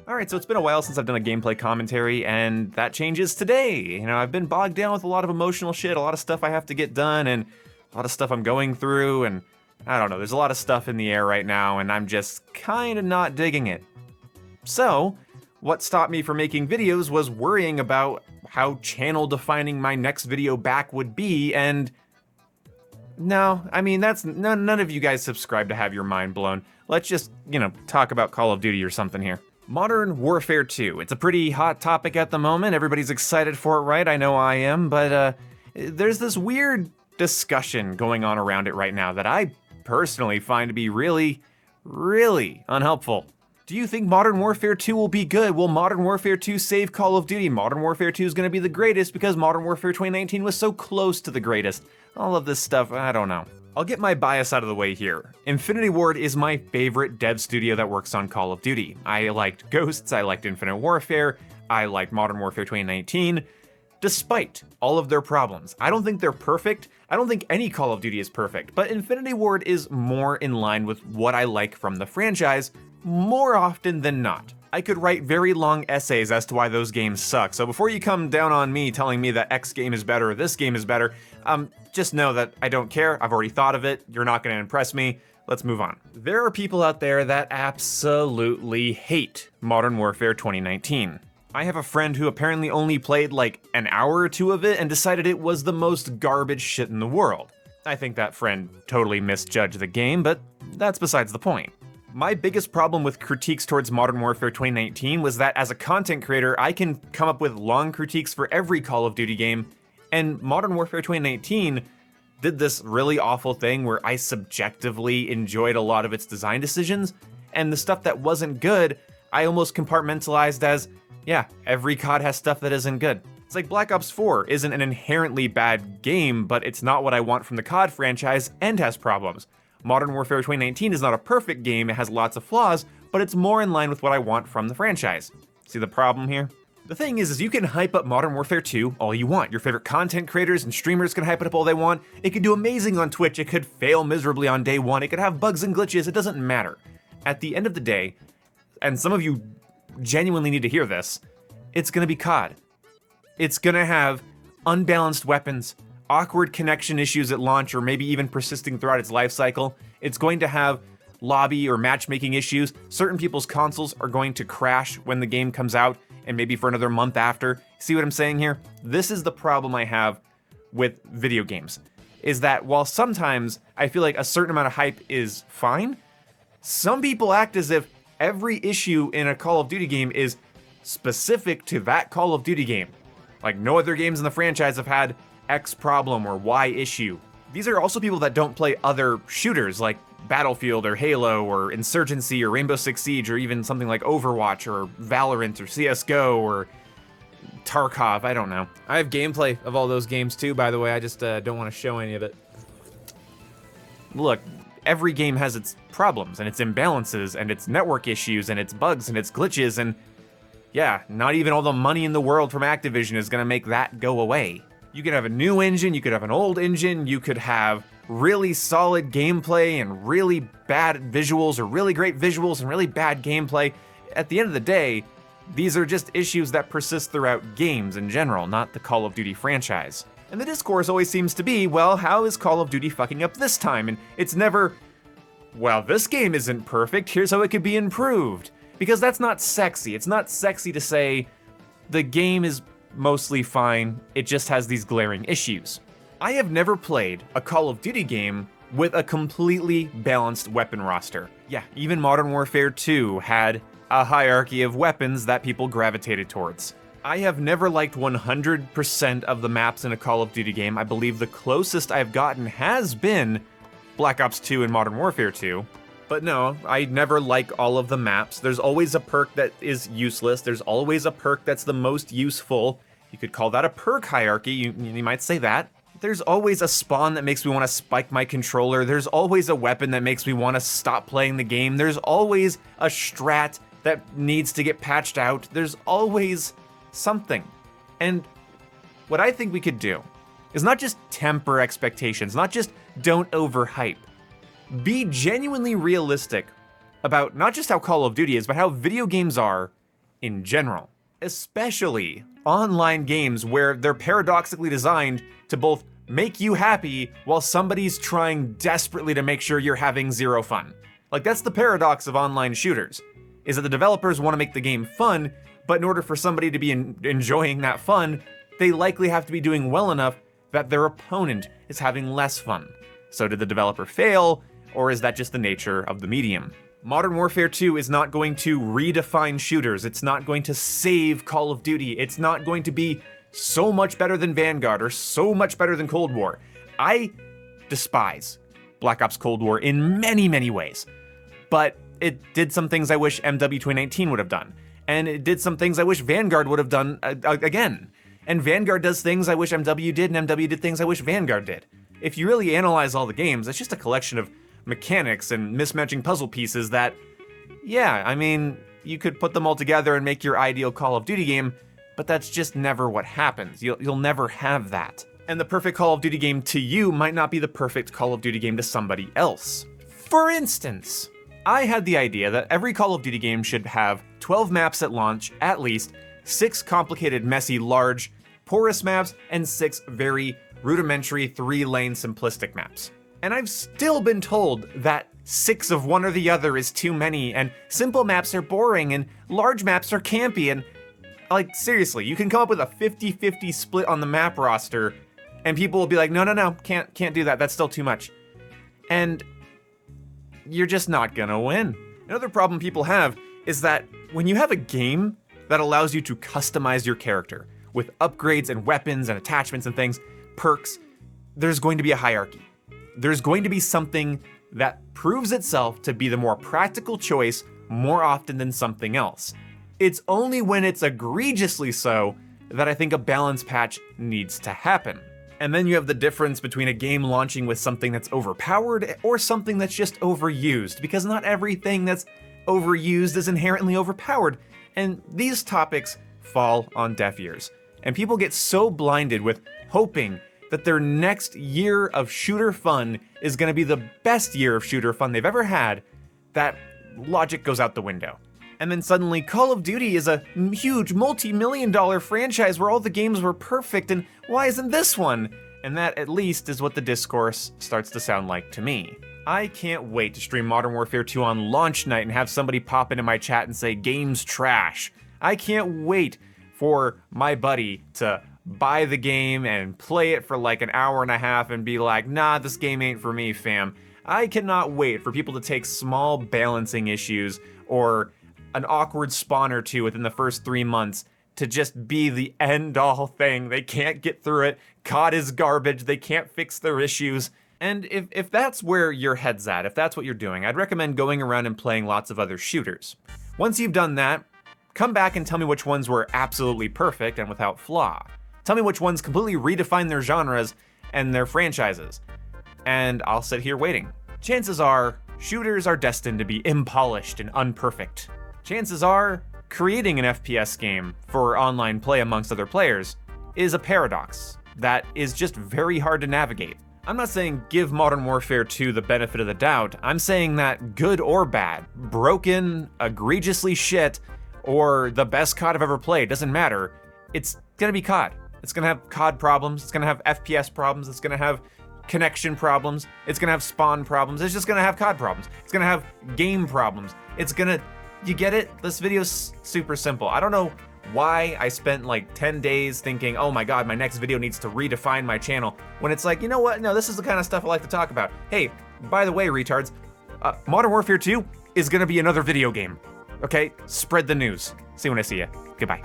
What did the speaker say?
Alright, so it's been a while since I've done a gameplay commentary, and that changes today. You know, I've been bogged down with a lot of emotional shit, a lot of stuff I have to get done, and a lot of stuff I'm going through, and I don't know, there's a lot of stuff in the air right now, and I'm just kinda not digging it. So, what stopped me from making videos was worrying about how channel defining my next video back would be, and no, I mean, that's none of you guys subscribe to have your mind blown. Let's just, talk about Call of Duty or something here. Modern Warfare 2. It's a pretty hot topic at the moment. Everybody's excited for it, right? I know I am, but there's this weird discussion going on around it right now that I personally find to be really, really unhelpful. Do you think Modern Warfare 2 will be good? Will Modern Warfare 2 save Call of Duty? Modern Warfare 2 is going to be the greatest because Modern Warfare 2019 was so close to the greatest. All of this stuff, I don't know. I'll get my bias out of the way here. Infinity Ward is my favorite dev studio that works on Call of Duty. I liked Ghosts, I liked Infinite Warfare, I liked Modern Warfare 2019. Despite all of their problems, I don't think they're perfect. I don't think any Call of Duty is perfect, but Infinity Ward is more in line with what I like from the franchise, more often than not. I could write very long essays as to why those games suck, so before you come down on me telling me that X game is better or this game is better, just know that I don't care, I've already thought of it, you're not gonna impress me, let's move on. There are people out there that absolutely hate Modern Warfare 2019. I have a friend who apparently only played like an hour or two of it and decided it was the most garbage shit in the world. I think that friend totally misjudged the game, but that's besides the point. My biggest problem with critiques towards Modern Warfare 2019 was that as a content creator, I can come up with long critiques for every Call of Duty game, and Modern Warfare 2019 did this really awful thing where I subjectively enjoyed a lot of its design decisions, and the stuff that wasn't good, I almost compartmentalized as, yeah, every COD has stuff that isn't good. It's like Black Ops 4 isn't an inherently bad game, but it's not what I want from the COD franchise and has problems. Modern Warfare 2019 is not a perfect game, it has lots of flaws, but it's more in line with what I want from the franchise. See the problem here? The thing is you can hype up Modern Warfare 2 all you want. Your favorite content creators and streamers can hype it up all they want. It could do amazing on Twitch, it could fail miserably on day one, it could have bugs and glitches, it doesn't matter. At the end of the day, and some of you genuinely need to hear this, it's gonna be COD. It's gonna have unbalanced weapons, awkward connection issues at launch or maybe even persisting throughout its life cycle. It's going to have lobby or matchmaking issues. Certain people's consoles are going to crash when the game comes out and maybe for another month after. See what I'm saying here? This is the problem I have with video games, is that while sometimes I feel like a certain amount of hype is fine, some people act as if every issue in a Call of Duty game is specific to that Call of Duty game. Like no other games in the franchise have had X problem or Y issue. These are also people that don't play other shooters like Battlefield or Halo or Insurgency or Rainbow Six Siege or even something like Overwatch or Valorant or CSGO or Tarkov, I don't know. I have gameplay of all those games too, by the way, I just don't want to show any of it. Look, every game has its problems and its imbalances and its network issues and its bugs and its glitches, and yeah, not even all the money in the world from Activision is gonna make that go away. You could have a new engine, you could have an old engine, you could have really solid gameplay and really bad visuals, or really great visuals and really bad gameplay. At the end of the day, these are just issues that persist throughout games in general, not the Call of Duty franchise. And the discourse always seems to be, well, how is Call of Duty fucking up this time? And it's never, well, this game isn't perfect, here's how it could be improved. Because that's not sexy. It's not sexy to say, the game is mostly fine, it just has these glaring issues. I have never played a Call of Duty game with a completely balanced weapon roster. Yeah, even Modern Warfare 2 had a hierarchy of weapons that people gravitated towards. I have never liked 100% of the maps in a Call of Duty game. I believe the closest I've gotten has been Black Ops 2 and Modern Warfare 2. But no, I never like all of the maps. There's always a perk that is useless. There's always a perk that's the most useful. You could call that a perk hierarchy, you might say that. There's always a spawn that makes me want to spike my controller. There's always a weapon that makes me want to stop playing the game. There's always a strat that needs to get patched out. There's always something. And what I think we could do is not just temper expectations, not just don't overhype. Be genuinely realistic about not just how Call of Duty is, but how video games are in general. Especially online games where they're paradoxically designed to both make you happy while somebody's trying desperately to make sure you're having zero fun. Like, that's the paradox of online shooters, is that the developers want to make the game fun, but in order for somebody to be enjoying that fun, they likely have to be doing well enough that their opponent is having less fun. So did the developer fail, or is that just the nature of the medium? Modern Warfare 2 is not going to redefine shooters. It's not going to save Call of Duty. It's not going to be so much better than Vanguard or so much better than Cold War. I despise Black Ops Cold War in many, many ways. But it did some things I wish MW 2019 would have done. And it did some things I wish Vanguard would have done again. And Vanguard does things I wish MW did, and MW did things I wish Vanguard did. If you really analyze all the games, it's just a collection of mechanics and mismatching puzzle pieces that, yeah, I mean, you could put them all together and make your ideal Call of Duty game, but that's just never what happens. You'll never have that. And the perfect Call of Duty game to you might not be the perfect Call of Duty game to somebody else. For instance, I had the idea that every Call of Duty game should have 12 maps at launch, at least, 6 complicated, messy, large, porous maps, and 6 very rudimentary 3-lane simplistic maps. And I've still been told that 6 of one or the other is too many, and simple maps are boring, and large maps are campy, and like, seriously, you can come up with a 50-50 split on the map roster, and people will be like, no, can't do that, that's still too much. And you're just not gonna win. Another problem people have is that when you have a game that allows you to customize your character with upgrades and weapons and attachments and things, perks, there's going to be a hierarchy. There's going to be something that proves itself to be the more practical choice more often than something else. It's only when it's egregiously so that I think a balance patch needs to happen. And then you have the difference between a game launching with something that's overpowered or something that's just overused, because not everything that's overused is inherently overpowered, and these topics fall on deaf ears. And people get so blinded with hoping that their next year of shooter fun is going to be the best year of shooter fun they've ever had, that logic goes out the window. And then suddenly Call of Duty is a huge multi-million-dollar franchise where all the games were perfect, and why isn't this one? And that, at least, is what the discourse starts to sound like to me. I can't wait to stream Modern Warfare 2 on launch night and have somebody pop into my chat and say, "Game's trash." I can't wait for my buddy to buy the game and play it for like an hour and a half and be like, "Nah, this game ain't for me, fam." I cannot wait for people to take small balancing issues or an awkward spawn or two within the first 3 months to just be the end-all thing. They can't get through it. COD is garbage. They can't fix their issues. And if that's where your head's at, if that's what you're doing, I'd recommend going around and playing lots of other shooters. Once you've done that, come back and tell me which ones were absolutely perfect and without flaw. Tell me which ones completely redefine their genres and their franchises. And I'll sit here waiting. Chances are, shooters are destined to be impolished and unperfect. Chances are, creating an FPS game for online play amongst other players is a paradox that is just very hard to navigate. I'm not saying give Modern Warfare 2 the benefit of the doubt. I'm saying that good or bad, broken, egregiously shit, or the best COD I've ever played, doesn't matter. It's gonna be COD. It's gonna have COD problems, it's gonna have FPS problems, it's gonna have connection problems, it's gonna have spawn problems, it's just gonna have COD problems. It's gonna have game problems. You get it? This video's super simple. I don't know why I spent like 10 days thinking, oh my god, my next video needs to redefine my channel, when it's like, you know what? No, this is the kind of stuff I like to talk about. Hey, by the way, retards, Modern Warfare 2 is gonna be another video game. Okay? Spread the news. See you when I see you. Goodbye.